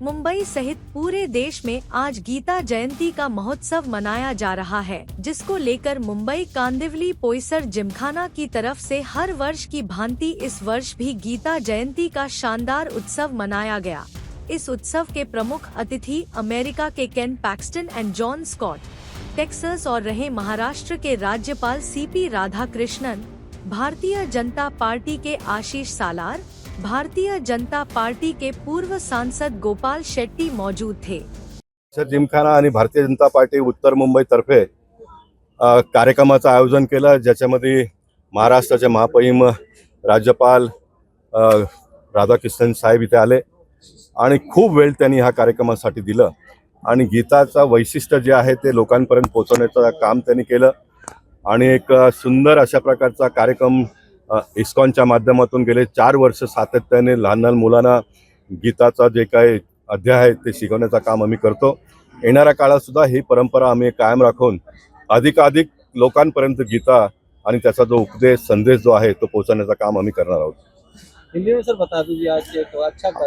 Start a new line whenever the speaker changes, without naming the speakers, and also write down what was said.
मुंबई सहित पूरे देश में आज गीता जयंती का महोत्सव मनाया जा रहा है, जिसको लेकर मुंबई कांदिवली पोईसर जिमखाना की तरफ से हर वर्ष की भांति इस वर्ष भी गीता जयंती का शानदार उत्सव मनाया गया। इस उत्सव के प्रमुख अतिथि अमेरिका के Ken Paxton and John Scott, Texas और रहे महाराष्ट्र के राज्यपाल सीपी राधाकृष्णन, भारतीय जनता पार्टी के आशीष सालार, भारतीय जनता पार्टी के पूर्व सांसद गोपाल शेट्टी मौजूद थे।
जिमखाना आणि भारतीय जनता पार्टी उत्तर मुंबई तर्फे कार्यक्रमाचं आयोजन केलं, ज्याच्यामध्ये महाराष्ट्राचे महामहिम राज्यपाल राधाकृष्णन साहेब इथे आले आणि खूप वेळ त्यांनी ह्या कार्यक्रमासाठी दिलं आणि गीताचं वैशिष्ट्य जे आहे ते लोकांपर्यंत पोहोचवण्याचं काम त्यांनी केलं आणि एक सुंदर अशा प्रकारचा कार्यक्रम इस्कॉनच्या माध्यमातून गेले 4 वर्ष सातत्याने लहान मुलांना गीताचा जे काही अध्याय आहे ते शिकवण्याचं काम आम्ही करतो। येणाऱ्या काळात सुद्धा ही परंपरा आम्ही कायम राखून अधिकाधिक लोकांपर्यंत गीता आणि त्याचा जो उपदेश संदेश जो आहे तो पोहोचवण्याचं काम आम्ही करणार आहोत।
हिंदी में सर बता दीजिए आज एक अच्छा